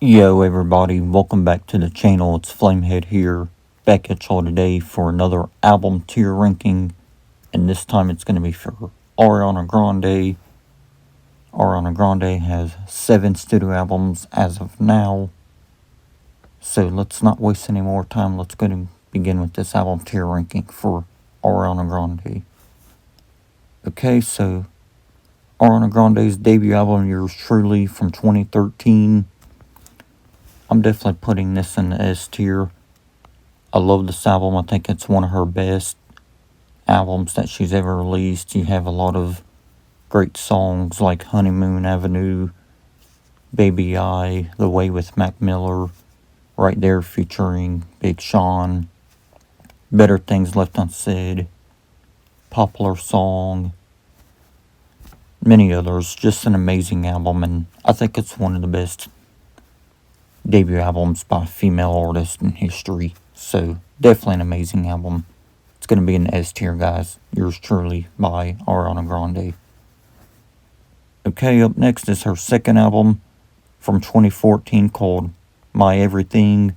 Yo everybody, welcome back to the channel. It's Flamehead here, back at y'all today for another album tier ranking, and this time it's going to be for Ariana Grande. Ariana Grande has 7 studio albums as of now, so let's not waste any more time. Let's go and begin with this album tier ranking for Ariana Grande. Okay, so Ariana Grande's debut album, Yours Truly, from 2013. I'm definitely putting this in the S tier. I love this album. I think it's one of her best albums that she's ever released. You have a lot of great songs like Honeymoon Avenue, Baby I, The Way with Mac Miller, Right There featuring Big Sean, Better Things Left Unsaid, Popular Song, many others. Just an amazing album, and I think it's one of the best debut albums by a female artist in history. So definitely an amazing album. It's going to be an S tier, guys. Yours truly by Ariana Grande. Okay, up next is her second album from 2014 called My Everything.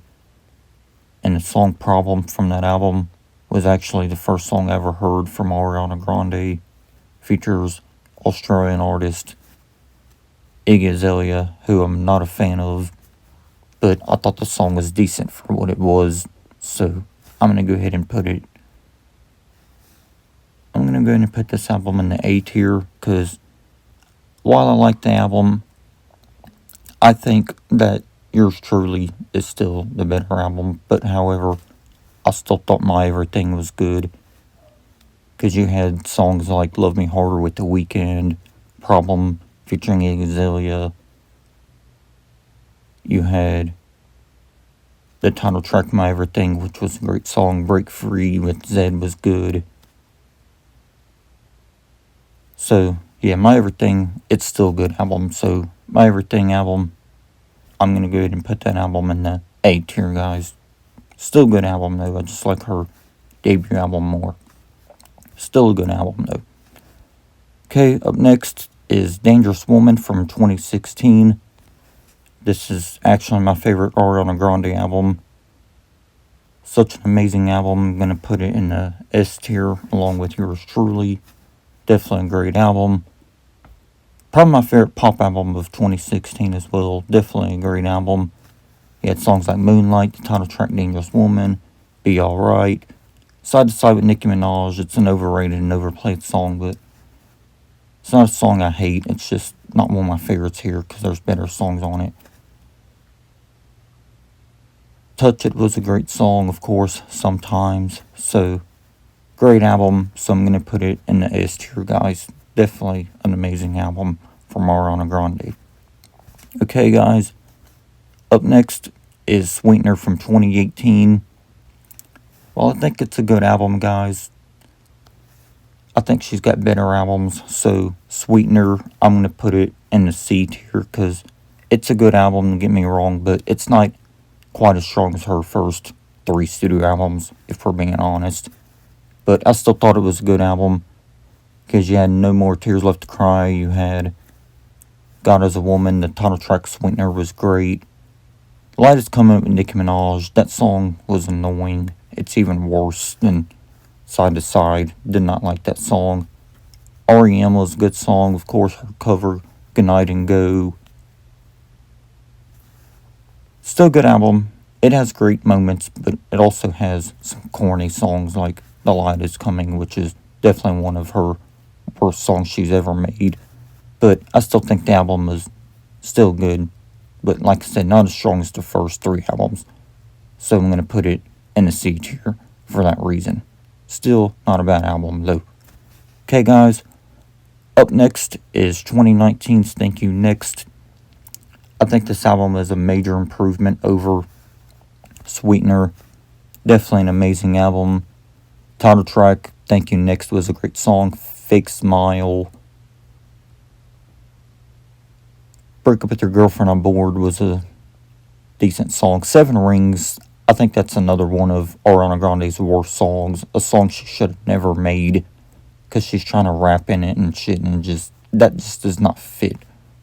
And the song Problem from that album was actually the first song I ever heard from Ariana Grande. Features Australian artist Iggy Azalea, who I'm not a fan of, but I thought the song was decent for what it was, so I'm going to go ahead and put this album in the A tier, because while I like the album, I think that Yours Truly is still the better album. But however, I still thought My Everything was good, because you had songs like Love Me Harder with The Weeknd, Problem featuring Iggy Azalea. You had the title track My Everything, which was a great song. Break Free with Zed was good. So yeah, My Everything, it's still a good album. So My Everything album, I'm going to go ahead and put that album in the A tier, guys. Still a good album though. I just like her debut album more. Still a good album though. Okay, up next is Dangerous Woman from 2016. This is actually my favorite Ariana Grande album. Such an amazing album. I'm going to put it in the S tier along with Yours Truly. Definitely a great album. Probably my favorite pop album of 2016 as well. Definitely a great album. You had songs like Moonlight, the title track Dangerous Woman, Be Alright. Side to Side with Nicki Minaj. It's an overrated and overplayed song, but it's not a song I hate. It's just not one of my favorites here because there's better songs on it. Touch It was a great song, of course, sometimes. So, great album. So I'm going to put it in the S tier, guys. Definitely an amazing album from Ariana Grande. Okay, guys. Up next is Sweetener from 2018. Well, I think it's a good album, guys. I think she's got better albums. So, Sweetener, I'm going to put it in the C tier because it's a good album, don't get me wrong, but it's not quite as strong as her first 3 studio albums, if we're being honest. But I still thought it was a good album because you had No More Tears Left to Cry. You had God as a Woman. The title track Sweetener was great. Light is Coming Up with Nicki Minaj. That song was annoying. It's even worse than Side to Side. Did not like that song. R.E.M. was a good song. Of course, her cover, Good Night and Go. Still a good album. It has great moments, but it also has some corny songs like The Light is Coming, which is definitely one of her worst songs she's ever made. But I still think the album is still good. But like I said, not as strong as the first 3 albums. So I'm going to put it in the C tier for that reason. Still not a bad album though. Okay, guys. Up next is 2019's Thank You Next. I think this album is a major improvement over Sweetener. Definitely an amazing album. Title track Thank You Next was a great song. Fake Smile. Break Up With Your Girlfriend on Board was a decent song. 7 Rings, I think that's another one of Ariana Grande's worst songs. A song she should have never made because she's trying to rap in it and shit, and that just does not fit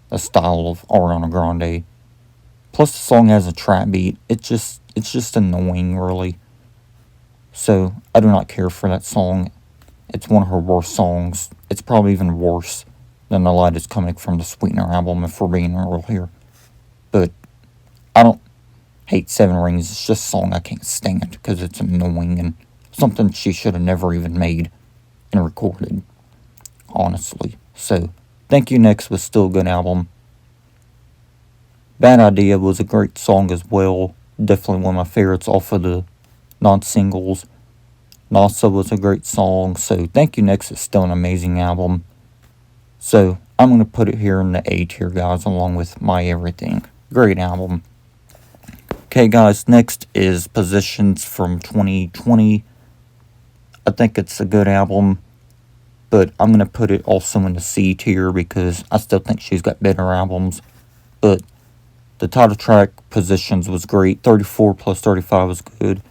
the style of Ariana Grande. Plus the song has a trap beat. It's just annoying, really. So I do not care for that song. It's one of her worst songs. It's probably even worse than The Light Is Coming from the Sweetener album, if we're being real here. But I don't hate Seven Rings. It's just a song I can't stand because it's annoying and something she should have never even made and recorded, honestly. So, Thank You Next was still a good album. Bad Idea was a great song as well. Definitely one of my favorites off of the non-singles. NASA was a great song. So, Thank You Next is still an amazing album. So, I'm going to put it here in the A tier, guys, along with My Everything. Great album. Okay, guys, next is Positions from 2020. I think it's a good album, but I'm going to put it also in the C tier because I still think she's got better albums. But the title track, Positions, was great. 34 plus 35 was good.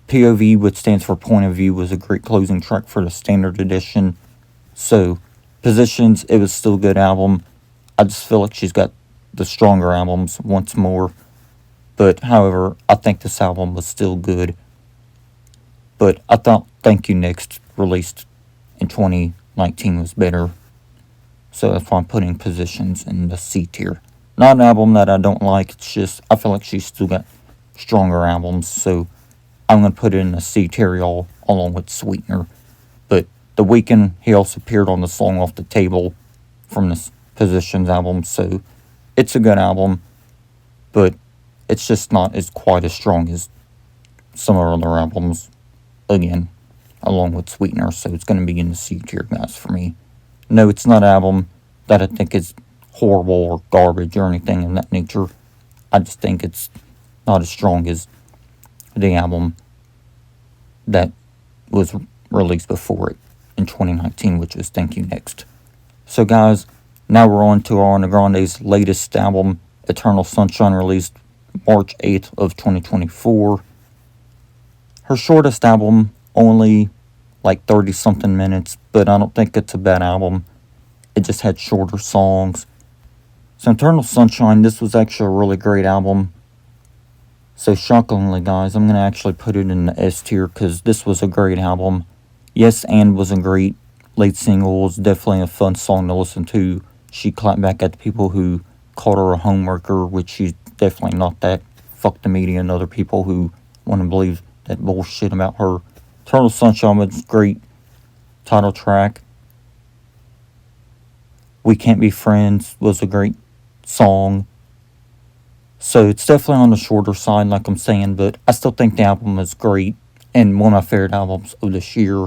POV, which stands for Point of View, was a great closing track for the standard edition. So, Positions, it was still a good album. I just feel like she's got the stronger albums once more. But, however, I think this album was still good. But I thought Thank You Next, released in 2019, was better. So that's why I'm putting Positions in the C tier. Not an album that I don't like. It's just, I feel like she's still got stronger albums. So I'm going to put it in the C tier, y'all, along with Sweetener. But The Weeknd, he also appeared on the song Off the Table from this Positions album. So it's a good album. But it's just not as quite as strong as some of her other albums, again, along with Sweetener. So it's going to be in the C tier, guys, for me. No, it's not an album that I think is horrible or garbage or anything in that nature. I just think it's not as strong as the album that was released before it in 2019, which is Thank You Next. So, guys, now we're on to Ariana Grande's latest album, Eternal Sunshine, released March 8th of 2024. Her shortest album, only like 30-something minutes, but I don't think it's a bad album. It just had shorter songs. So Eternal Sunshine, this was actually a really great album. So shockingly, guys, I'm going to actually put it in the S tier because this was a great album. Yes, and was a great lead single. It was definitely a fun song to listen to. She clapped back at the people who called her a homeworker, which she's definitely not that. Fuck the media and other people who want to believe that bullshit about her. Eternal Sunshine was great. Title track. We Can't Be Friends was a great song. So it's definitely on the shorter side, like I'm saying, but I still think the album is great and one of my favorite albums of this year.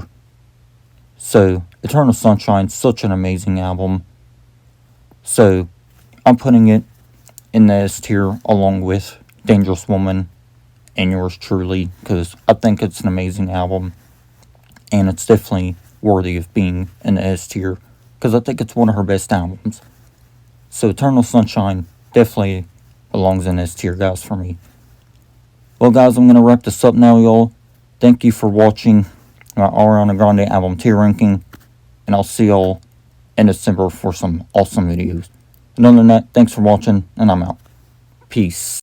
So Eternal Sunshine, such an amazing album. So I'm putting it in the S tier along with Dangerous Woman and Yours Truly because I think it's an amazing album and it's definitely worthy of being in the S tier because I think it's one of her best albums. So Eternal Sunshine definitely belongs in S tier, guys, for me. Well, guys, I'm going to wrap this up now, y'all. Thank you for watching my Ariana Grande album tier ranking, and I'll see y'all in December for some awesome videos. And other than that, thanks for watching, and I'm out. Peace.